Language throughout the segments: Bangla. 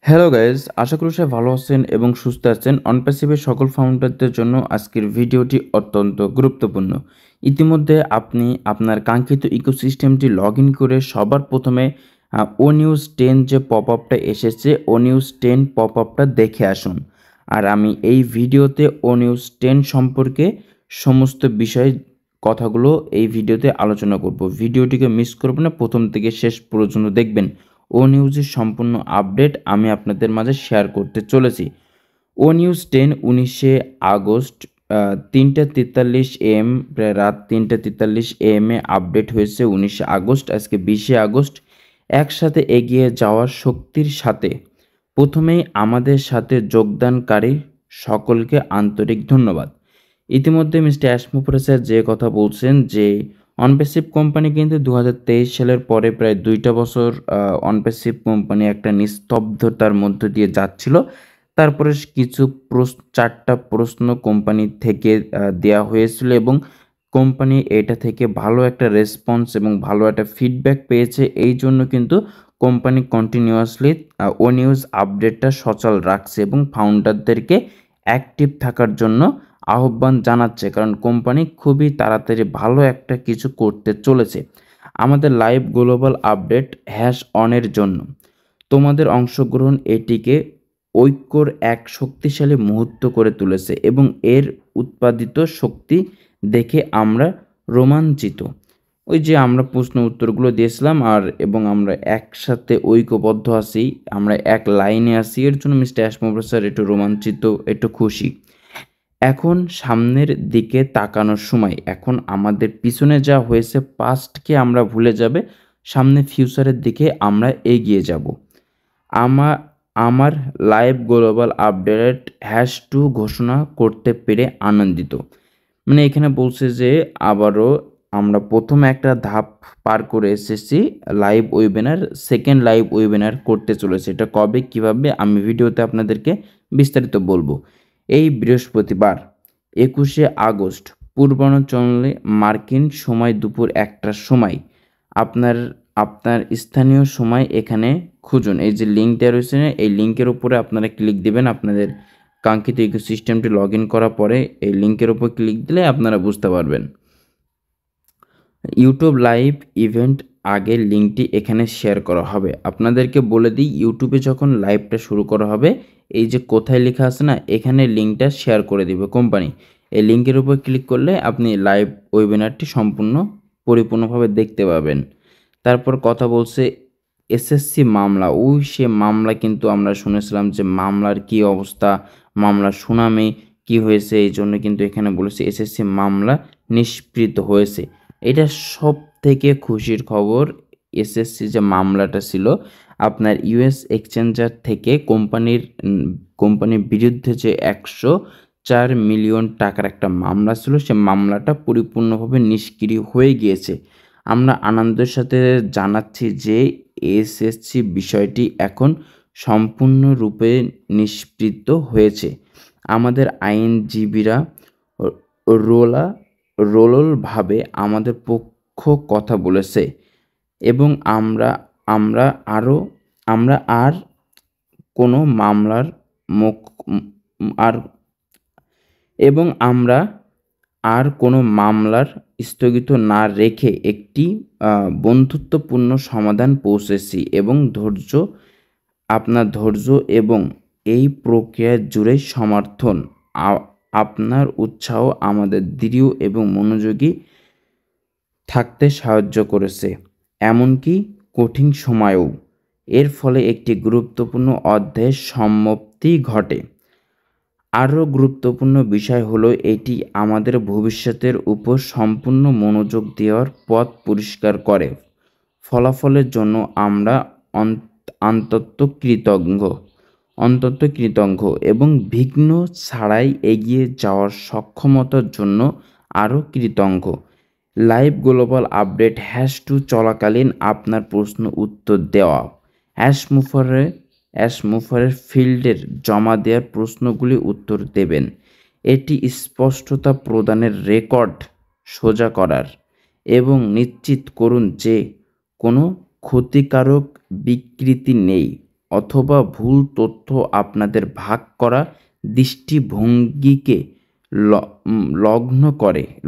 হ্যালো গাইজ, আশা করি সবাই ভালো আছেন এবং সুস্থ আছেন। অনপ্যাসিভের সকল ফাউন্ডারদের জন্য আজকের ভিডিওটি অত্যন্ত গুরুত্বপূর্ণ। ইতিমধ্যে আপনি আপনার কাঙ্ক্ষিত ইকোসিস্টেমটি লগ ইন করে সবার প্রথমে ও নিউজ 10 যে পপ আপটা এসেছে, ও নিউজ 10 পপ আপটা দেখে আসুন। আর আমি এই ভিডিওতে ও নিউজ 10 সম্পর্কে সমস্ত বিষয় কথাগুলো এই ভিডিওতে আলোচনা করব। ভিডিওটিকে মিস করবেন না, প্রথম থেকে শেষ পর্যন্ত দেখবেন। ও নিউজের সম্পূর্ণ আপডেট আমি আপনাদের মাঝে শেয়ার করতে চলেছি। ও নিউজ 10 19 আগস্ট 3:43 AM, প্রায় রাত 3:43 AM আপডেট হয়েছে। 19 আগস্ট, আজকে 20 আগস্ট। একসাথে এগিয়ে যাওয়ার শক্তির সাথে প্রথমেই আমাদের সাথে যোগদানকারী সকলকে আন্তরিক ধন্যবাদ। ইতিমধ্যে মিস্টার অ্যাশমুফরা স্যার যে কথা বলছেন যে অনপ্যাসিভ কোম্পানি কিন্তু 2023 সালের পরে প্রায় 2টা বছর অনপ্যাসিভ কোম্পানি একটা নিস্তব্ধতার মধ্য দিয়ে যাচ্ছিল। তারপরে কিছু 4টা প্রশ্ন কোম্পানি থেকে দেওয়া হয়েছিল এবং কোম্পানি এটা থেকে ভালো একটা রেসপন্স এবং ভালো একটা ফিডব্যাক পেয়েছে। এই জন্য কিন্তু কোম্পানি কন্টিনিউয়াসলি ও নিউজ আপডেটটা সচল রাখছে এবং ফাউন্ডারদেরকে অ্যাক্টিভ থাকার জন্য আহ্বান জানাচ্ছে, কারণ কোম্পানি খুবই তাড়াতাড়ি ভালো একটা কিছু করতে চলেছে। আমাদের লাইভ গ্লোবাল আপডেট #অনের জন্য তোমাদের অংশগ্রহণ এটিকে ঐক্যর এক শক্তিশালী মুহূর্ত করে তুলেছে এবং এর উৎপাদিত শক্তি দেখে আমরা রোমাঞ্চিত। ওই যে আমরা প্রশ্ন উত্তরগুলো দিয়েছিলাম এবং আমরা একসাথে ঐক্যবদ্ধ আছি, আমরা এক লাইনে আছি, এর জন্য মিস্টার অ্যাশমোফরা স্যার একটু রোমাঞ্চিত, একটু খুশি। এখন সামনের দিকে তাকানোর সময়। এখন আমাদের পিছনে যা হয়েছে, পাস্টকে আমরা ভুলে যাবে, সামনে ফিউচারের দিকে আমরা এগিয়ে যাব। আমার লাইভ গ্লোবাল আপডেট #2 ঘোষণা করতে পেরে আনন্দিত। মানে এখানে বলছে যে আবারও আমরা প্রথম একটা ধাপ পার করে এসেছি, live webinar, second live webinar করতে চলেছে। এটা কবে কিভাবে আমি ভিডিওতে আপনাদেরকে বিস্তারিত বলবো। এই বৃহস্পতিবার 21 আগস্ট পূর্বাঞ্চলে মার্কিন সময় দুপুর 1টার সময় আপনার আপনার স্থানীয় সময় এখানে খুঁজুন। এই যে লিঙ্ক দেওয়া রয়েছে, এই লিঙ্কের উপরে আপনারা ক্লিক দিবেন। আপনাদের কাঙ্ক্ষিত ইকোসিস্টেমটি লগ ইন করার পরে এই লিঙ্কের উপর ক্লিক দিলে আপনারা বুঝতে পারবেন। ইউটিউব লাইভ ইভেন্ট আগে লিঙ্কটি এখানে শেয়ার করা হবে। আপনাদেরকে বলে দিই, ইউটিউবে যখন লাইভটা শুরু করা হবে, এই যে কোথায় লেখা আছে না, এখানে লিঙ্কটা শেয়ার করে দিবে কোম্পানি। এই লিঙ্কের উপর ক্লিক করলে আপনি লাইভ ওয়েবিনারটি পরিপূর্ণভাবে দেখতে পাবেন। তারপর কথা বলছে এসএসসি মামলা। সে মামলা কিন্তু আমরা শুনেছিলাম যে মামলার কি অবস্থা, মামলার শুনানি কি হয়েছে, এই জন্য কিন্তু এখানে বলেছে এসএসসি মামলা নিষ্পৃত হয়েছে। এটা সব থেকে খুশির খবর। এসএসসি যে মামলাটা ছিল আপনার ইউএস এক্সচেঞ্জার থেকে কোম্পানির বিরুদ্ধে যে 104 মিলিয়ন টাকার একটা মামলা ছিল, সে মামলাটা পরিপূর্ণভাবে নিষ্ক্রিয় হয়ে গিয়েছে। আমরা আনন্দের সাথে জানাচ্ছি যে এসএসসি বিষয়টি এখন সম্পূর্ণরূপে নিষ্পৃত হয়েছে। আমাদের আইনজীবীরা রোলভাবে আমাদের পক্ষ কথা বলেছে এবং আমরা আর কোনো মামলার স্থগিত না রেখে একটি বন্ধুত্বপূর্ণ সমাধান পৌঁছেছি এবং আপনার ধৈর্য এবং এই প্রক্রিয়া জুড়ে সমর্থন, আপনার উৎসাহ আমাদের দৃঢ় এবং মনোযোগী থাকতে সাহায্য করেছে, এমনকি কঠিন সময়েও। এর ফলে একটি গুরুত্বপূর্ণ অধ্যায়ের সমাপ্তি ঘটে। আরও গুরুত্বপূর্ণ বিষয় হলো এটি আমাদের ভবিষ্যতের উপর সম্পূর্ণ মনোযোগ দেওয়ার পথ পরিষ্কার করে। ফলাফলের জন্য আমরা অন্তত কৃতজ্ঞ এবং বিঘ্ন ছাড়াই এগিয়ে যাওয়ার সক্ষমতার জন্য আরও কৃতজ্ঞ। লাইভ গ্লোবাল আপডেট #2 চলাকালীন আপনার প্রশ্ন উত্তর দেওয়া, অ্যাশমুফারের ফিল্ডের জমা দেওয়ার প্রশ্নগুলি উত্তর দেবেন। এটি স্পষ্টতা প্রদানের রেকর্ড সোজা করার এবং নিশ্চিত করুন যে কোনো ক্ষতিকারক বিকৃতি নেই। অথবা ভুল তথ্য আপনাদের ভাগ করা দৃষ্টিভঙ্গিকে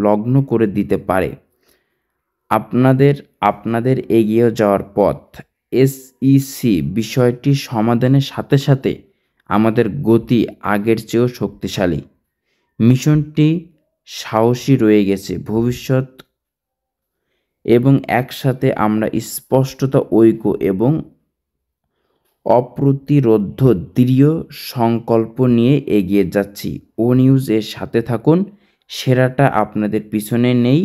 লগ্ন করে দিতে পারে। আপনাদের এগিয়ে যাওয়ার পথ। এসইসি বিষয়টি সমাধানের সাথে সাথে আমাদের গতি আগের চেয়েও শক্তিশালী। মিশনটি সাহসী রয়ে গেছে ভবিষ্যৎ এবং একসাথে আমরা স্পষ্টতা, ঐক্য এবং অপ্রতিরোধ্য দৃঢ় সংকল্প নিয়ে এগিয়ে যাচ্ছি। ও নিউজ এর সাথে থাকুন, সেরাটা আপনাদের পিছনে নেই।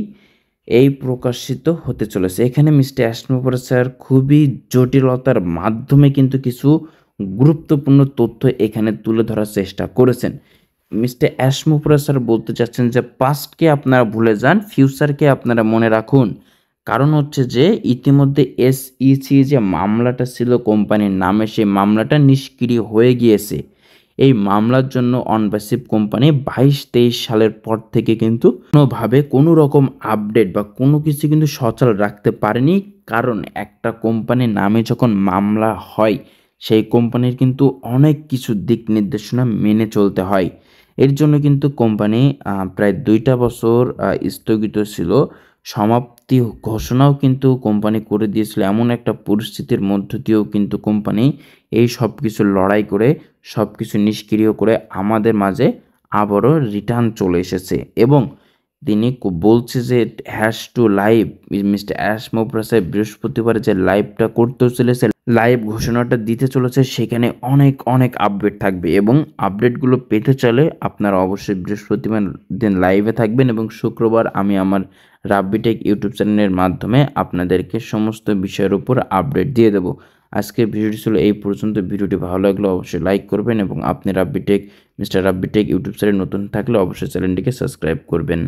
এই প্রকাশিত হতে চলেছে। এখানে মিস্টার অ্যাশমোপরা স্যার খুবই জটিলতার মাধ্যমে কিন্তু কিছু গুরুত্বপূর্ণ তথ্য এখানে তুলে ধরার চেষ্টা করেছেন। মিস্টার অ্যাশমোপরা স্যার বলতে চাচ্ছেন যে পাস্টকে আপনারা ভুলে যান, ফিউচারকে আপনারা মনে রাখুন। কারণ হচ্ছে যে ইতিমধ্যে এসইসি যে মামলাটা ছিল কোম্পানির নামে, সেই মামলাটা নিষ্ক্রিয় হয়ে গিয়েছে। এই মামলার জন্য অনপ্যাসিভ কোম্পানি 22-23 সালের পর থেকে কিন্তু কোনোভাবে কোনো রকম আপডেট বা কোনো কিছু কিন্তু সচল রাখতে পারেনি। কারণ একটা কোম্পানির নামে যখন মামলা হয়, সেই কোম্পানির কিন্তু অনেক কিছু দিক নির্দেশনা মেনে চলতে হয়। এর জন্য কিন্তু কোম্পানি প্রায় 2টা বছর স্থগিত ছিল। সমাপ্তি ঘোষণাও কিন্তু কোম্পানি করে দিয়েছিল। এমন একটা পরিস্থিতির মধ্য দিয়েও কিন্তু কোম্পানি এই সব কিছু লড়াই করে সব কিছু নিষ্ক্রিয় করে আমাদের মাঝে আবারও রিটার্ন চলে এসেছে। এবং তিনি বলছে যে হ্যাশ টু লাইভ। মিস্টার অ্যাশমোপরা স্যার বৃহস্পতিবার যে লাইভটা করতে চলেছে, লাইভ ঘোষণাটা দিতে চলেছে, সেখানে অনেক আপডেট থাকবে এবং আপডেটগুলো পেতে চাইলে আপনারা অবশ্যই বৃহস্পতিবার দিন লাইভে থাকবেন এবং শুক্রবার আমি আমার রাব্বিটেক ইউটিউব চ্যানেলের মাধ্যমে আপনাদেরকে সমস্ত বিষয়ের উপর আপডেট দিয়ে দেবো। আজকের ভিডিওটি ছিল এই পর্যন্ত। ভিডিওটি ভালো লাগলে অবশ্যই লাইক করবেন এবং আপনি মিস্টার রাব্বিটেক ইউটিউব চ্যানেল নতুন থাকলে অবশ্যই চ্যানেলটিকে সাবস্ক্রাইব করবেন।